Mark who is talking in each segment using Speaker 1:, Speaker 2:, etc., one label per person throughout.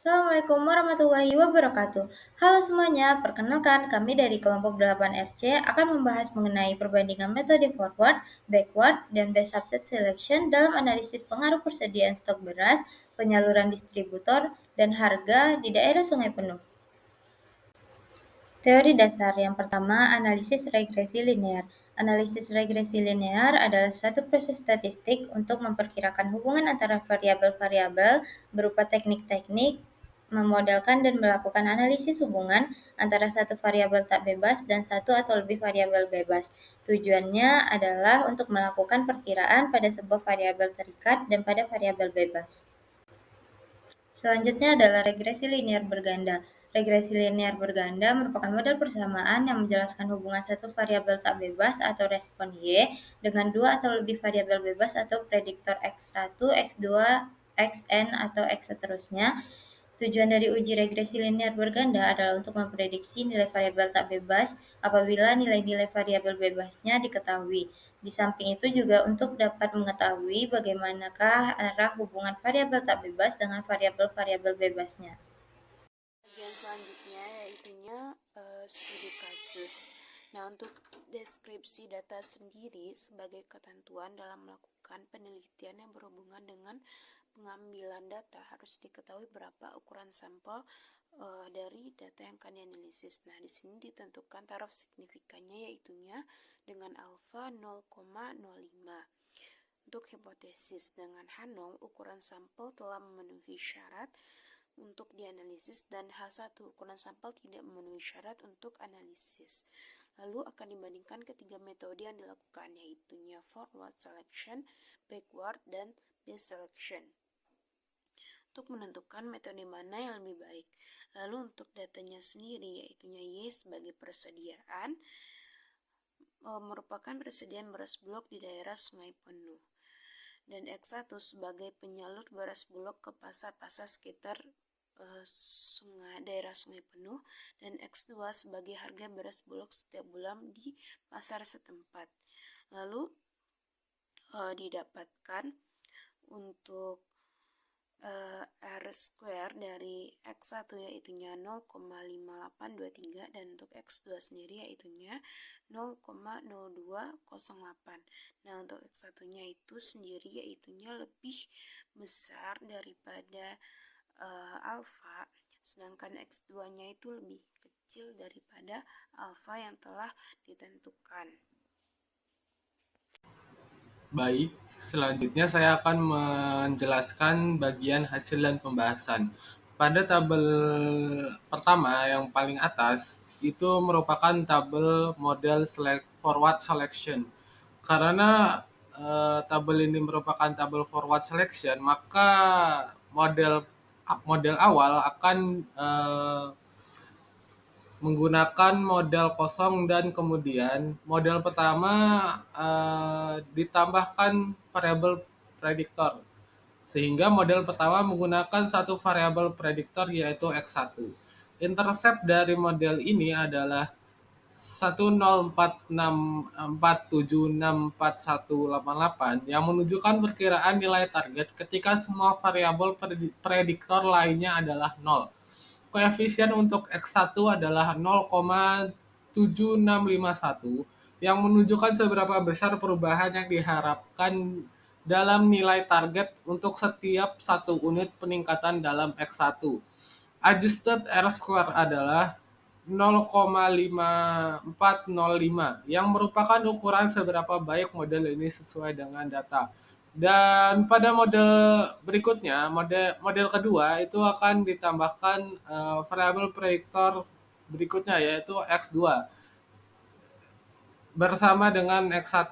Speaker 1: Assalamualaikum warahmatullahi wabarakatuh. Halo semuanya, perkenalkan kami dari kelompok 8RC akan membahas mengenai perbandingan metode forward, backward, dan best subset selection dalam analisis pengaruh persediaan stok beras, penyaluran distributor, dan harga di daerah sungai penuh. Teori dasar yang pertama, analisis regresi linear. Analisis regresi linear adalah suatu proses statistik untuk memperkirakan hubungan antara variabel-variabel berupa teknik-teknik, memodelkan dan melakukan analisis hubungan antara satu variabel tak bebas dan satu atau lebih variabel bebas. Tujuannya adalah untuk melakukan perkiraan pada sebuah variabel terikat dan pada variabel bebas. Selanjutnya adalah regresi linear berganda. Regresi linear berganda merupakan model persamaan yang menjelaskan hubungan satu variabel tak bebas atau respon Y dengan dua atau lebih variabel bebas atau prediktor X1, X2, Xn, atau X seterusnya. Tujuan dari uji regresi linear berganda adalah untuk memprediksi nilai variabel tak bebas apabila nilai-nilai variabel bebasnya diketahui. Di samping itu juga untuk dapat mengetahui bagaimanakah arah hubungan variabel tak bebas dengan variabel-variabel bebasnya.
Speaker 2: Bagian selanjutnya yaitunya studi kasus. Nah, untuk deskripsi data sendiri sebagai ketentuan dalam melakukan penelitian yang berhubungan dengan pengambilan data harus diketahui berapa ukuran sampel dari data yang akan dianalisis. Nah, di sini ditentukan taraf signifikannya yaitunya dengan alfa 0,05. Untuk hipotesis dengan H0, ukuran sampel telah memenuhi syarat untuk dianalisis dan H1 ukuran sampel tidak memenuhi syarat untuk analisis. Lalu akan dibandingkan ketiga metode yang dilakukan yaitunya forward selection, backward, dan best selection untuk menentukan metode mana yang lebih baik. Lalu untuk datanya sendiri yaitunya Y sebagai persediaan merupakan persediaan beras bulog di daerah sungai penuh dan X1 sebagai penyalur beras bulog ke pasar-pasar sekitar daerah sungai penuh dan X2 sebagai harga beras bulog setiap bulan di pasar setempat. Lalu didapatkan untuk R square dari X1 yaitunya 0,5823 dan untuk X2 sendiri yaitunya 0,0208. Nah, untuk X1 nya itu sendiri yaitunya lebih besar daripada alfa, sedangkan X2 nya itu lebih kecil daripada alfa yang telah ditentukan.
Speaker 3: Baik, selanjutnya saya akan menjelaskan bagian hasil dan pembahasan. Pada tabel pertama yang paling atas, itu merupakan tabel model forward selection. Karena tabel ini merupakan tabel forward selection, maka model model awal akan menggunakan model kosong dan kemudian model pertama ditambahkan variabel prediktor. Sehingga model pertama menggunakan satu variabel prediktor yaitu X1. Intercept dari model ini adalah 1046476418 yang menunjukkan perkiraan nilai target ketika semua variabel prediktor lainnya adalah 0. Koefisien untuk X1 adalah 0,7651 yang menunjukkan seberapa besar perubahan yang diharapkan dalam nilai target untuk setiap satu unit peningkatan dalam X1. Adjusted R-square adalah 0,5405 yang merupakan ukuran seberapa baik model ini sesuai dengan data. Dan pada model berikutnya, model kedua itu akan ditambahkan variabel prediktor berikutnya yaitu X2 bersama dengan X1.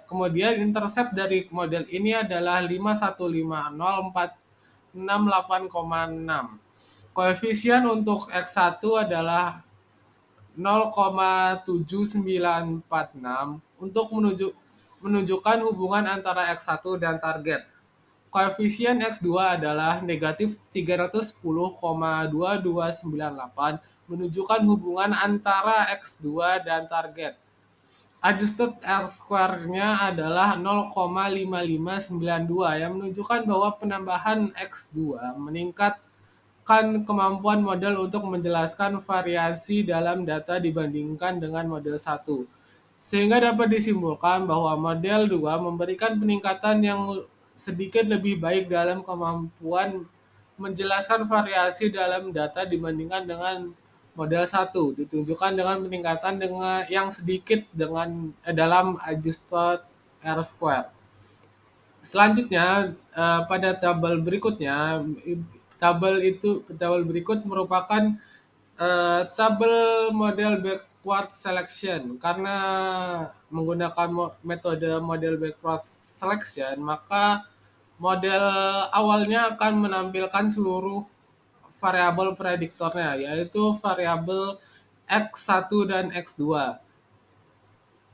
Speaker 3: Kemudian intercept dari model ini adalah 5150468,6. Koefisien untuk X1 adalah 0,7946 untuk menunjukkan hubungan antara X1 dan target. Koefisien X2 adalah negatif 310,2298 menunjukkan hubungan antara X2 dan target. Adjusted R-square-nya adalah 0,5592 yang menunjukkan bahwa penambahan X2 meningkat kemampuan model untuk menjelaskan variasi dalam data dibandingkan dengan model satu. Sehingga dapat disimpulkan bahwa model 2 memberikan peningkatan yang sedikit lebih baik dalam kemampuan menjelaskan variasi dalam data dibandingkan dengan model satu, ditunjukkan dengan peningkatan dengan yang sedikit dalam adjusted R-square. Selanjutnya, pada tabel berikut merupakan tabel model backward selection. Karena menggunakan metode model backward selection, maka model awalnya akan menampilkan seluruh variabel prediktornya, yaitu variabel X1 dan X2.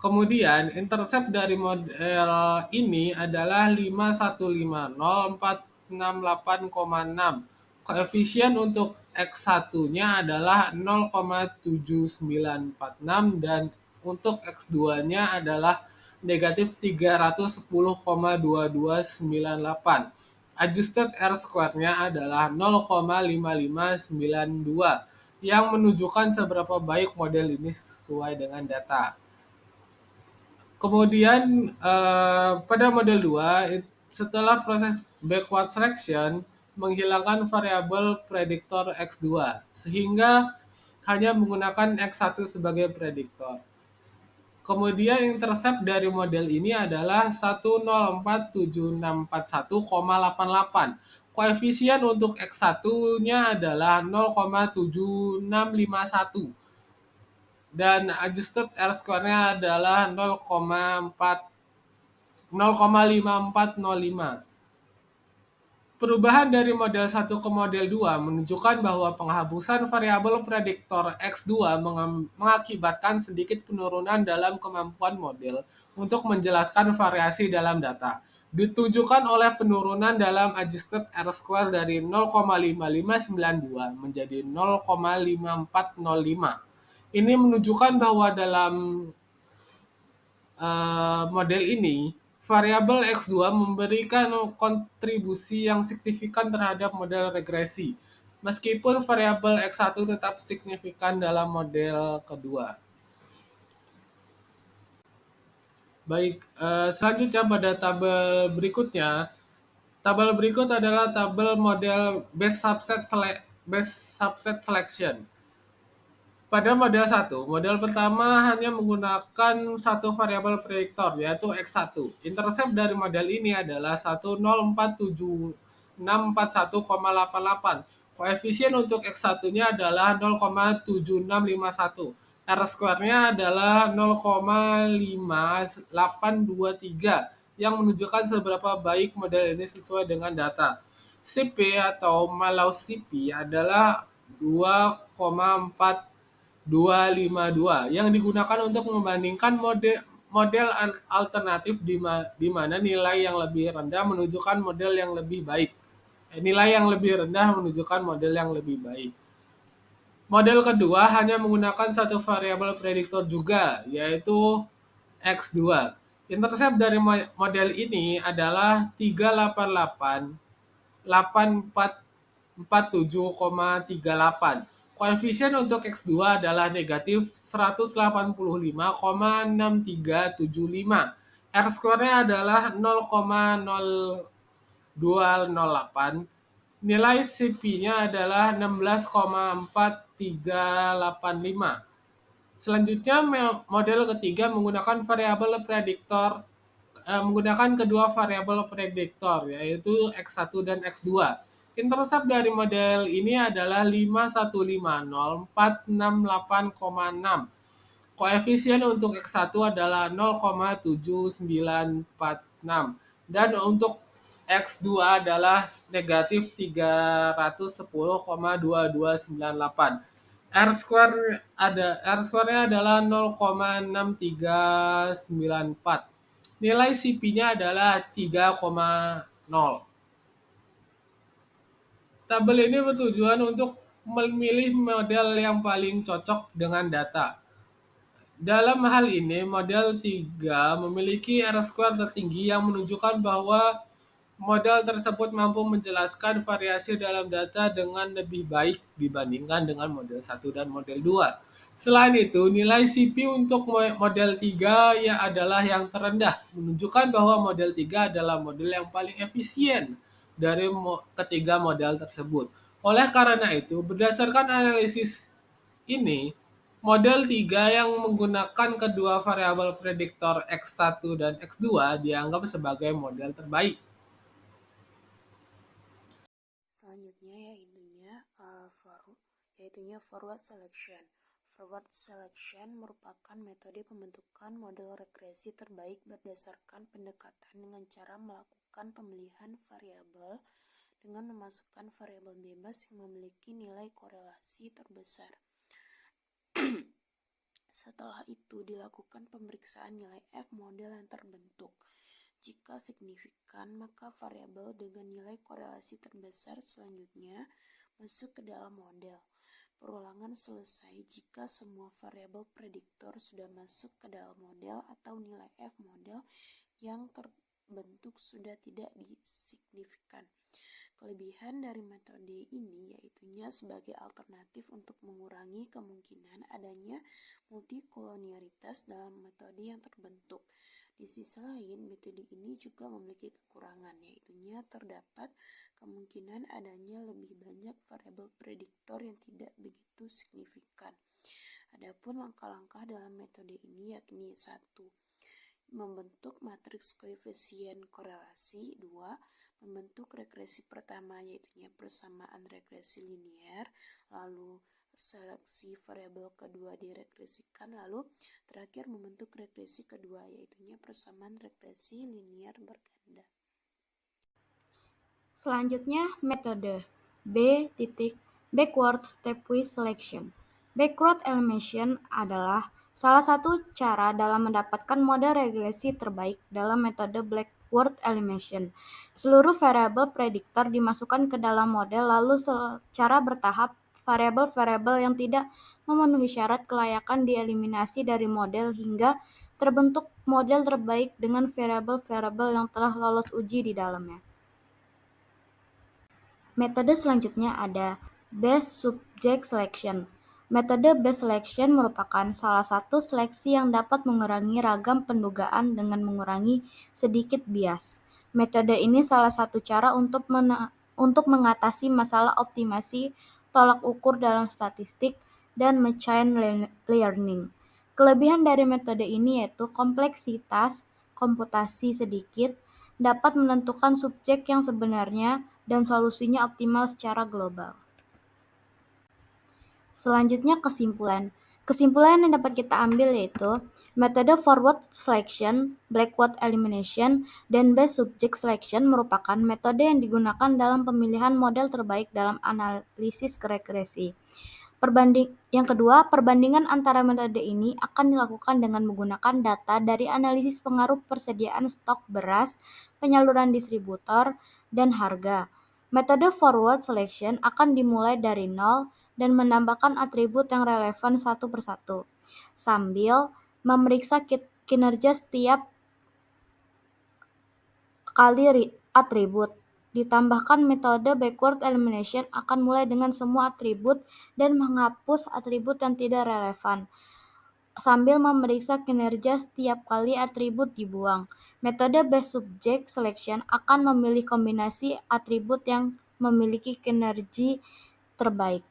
Speaker 3: Kemudian intercept dari model ini adalah 5150468,6. Koefisien untuk X1-nya adalah 0,7946 dan untuk X2-nya adalah negatif 310,2298. Adjusted R-square-nya adalah 0,5592 yang menunjukkan seberapa baik model ini sesuai dengan data. Kemudian pada model 2, setelah proses backward selection menghilangkan variabel prediktor X2 sehingga hanya menggunakan X1 sebagai prediktor. Kemudian intercept dari model ini adalah 1047641,88. Koefisien untuk X1-nya adalah 0,7651 dan adjusted R-square-nya adalah 0,5405. Perubahan dari model 1 ke model 2 menunjukkan bahwa penghapusan variabel prediktor X2 mengakibatkan sedikit penurunan dalam kemampuan model untuk menjelaskan variasi dalam data. Ditunjukkan oleh penurunan dalam adjusted R-square dari 0,5592 menjadi 0,5405. Ini menunjukkan bahwa dalam model ini, variabel X2 memberikan kontribusi yang signifikan terhadap model regresi, meskipun variabel X1 tetap signifikan dalam model kedua. Baik, selanjutnya pada tabel berikutnya, tabel berikut adalah tabel model best subset selection. Pada model 1, model pertama hanya menggunakan satu variabel prediktor, yaitu X1. Intercept dari model ini adalah 1047641,88. Koefisien untuk X1-nya adalah 0,7651. R-square-nya adalah 0,5823 yang menunjukkan seberapa baik model ini sesuai dengan data. CP atau Malau CP adalah 2,4252 yang digunakan untuk membandingkan model alternatif di mana nilai yang lebih rendah menunjukkan model yang lebih baik. Nilai yang lebih rendah menunjukkan model yang lebih baik. Model kedua hanya menggunakan satu variabel prediktor juga, yaitu X2. Intercept dari model ini adalah 388,8447,38. Koefisien untuk X2 adalah negatif 185,6375. R-square-nya adalah 0,0208. Nilai CP-nya adalah 16,4385. Selanjutnya model ketiga menggunakan kedua variabel prediktor, yaitu X1 dan X2. Intercept dari model ini adalah 5150468,6. Koefisien untuk X1 adalah 0,7946 dan untuk X2 adalah negatif 310,2298. R-square-nya adalah 0,6394. Nilai CP-nya adalah 3,0. Tabel ini bertujuan untuk memilih model yang paling cocok dengan data. Dalam hal ini, model 3 memiliki R-square tertinggi yang menunjukkan bahwa model tersebut mampu menjelaskan variasi dalam data dengan lebih baik dibandingkan dengan model satu dan model 2. Selain itu, nilai CP untuk model 3 ya adalah yang terendah, menunjukkan bahwa model 3 adalah model yang paling efisien dari ketiga model tersebut. Oleh karena itu, berdasarkan analisis ini, model 3 yang menggunakan kedua variabel prediktor X1 dan X2 dianggap sebagai model terbaik.
Speaker 2: Selanjutnya yaitunya forward selection. Forward selection merupakan metode pembentukan model regresi terbaik berdasarkan pendekatan dengan cara melakukan pemilihan variabel dengan memasukkan variabel bebas yang memiliki nilai korelasi terbesar. Setelah itu dilakukan pemeriksaan nilai F model yang terbentuk. Jika signifikan, maka variabel dengan nilai korelasi terbesar selanjutnya masuk ke dalam model. Perulangan selesai jika semua variabel prediktor sudah masuk ke dalam model atau nilai F model yang terbentuk sudah tidak disignifikan. Kelebihan dari metode ini yaitunya sebagai alternatif untuk mengurangi kemungkinan adanya multikolonialitas dalam metode yang terbentuk. Di sisi lain, metode ini juga memiliki kekurangan, yaitunya terdapat kemungkinan adanya lebih banyak variabel prediktor yang tidak begitu signifikan. Adapun langkah-langkah dalam metode ini yakni 1. Membentuk matriks koefisien korelasi. 2. Membentuk regresi pertama yaitunya persamaan regresi linear, lalu seleksi variabel kedua diregresikan, lalu terakhir membentuk regresi kedua yaitunya persamaan regresi linear berganda.
Speaker 1: Selanjutnya metode backward stepwise selection. Backward elimination adalah salah satu cara dalam mendapatkan model regresi terbaik dalam metode backward elimination. Seluruh variabel prediktor dimasukkan ke dalam model lalu secara bertahap variabel-variabel yang tidak memenuhi syarat kelayakan dieliminasi dari model hingga terbentuk model terbaik dengan variabel-variabel yang telah lolos uji di dalamnya. Metode selanjutnya ada Best Subject Selection. Metode Best Selection merupakan salah satu seleksi yang dapat mengurangi ragam pendugaan dengan mengurangi sedikit bias. Metode ini salah satu cara untuk mengatasi masalah optimasi tolak ukur dalam statistik dan machine learning. Kelebihan dari metode ini yaitu kompleksitas komputasi sedikit, dapat menentukan subjek yang sebenarnya, dan solusinya optimal secara global. Selanjutnya kesimpulan. Kesimpulan yang dapat kita ambil yaitu metode forward selection, backward elimination, dan best subject selection merupakan metode yang digunakan dalam pemilihan model terbaik dalam analisis regresi. Yang kedua, perbandingan antara metode ini akan dilakukan dengan menggunakan data dari analisis pengaruh persediaan stok beras, penyaluran distributor, dan harga. Metode forward selection akan dimulai dari nol dan menambahkan atribut yang relevan satu persatu, sambil memeriksa kinerja setiap kali atribut. Ditambahkan metode backward elimination akan mulai dengan semua atribut dan menghapus atribut yang tidak relevan, sambil memeriksa kinerja setiap kali atribut dibuang. Metode best subject selection akan memilih kombinasi atribut yang memiliki kinerja terbaik.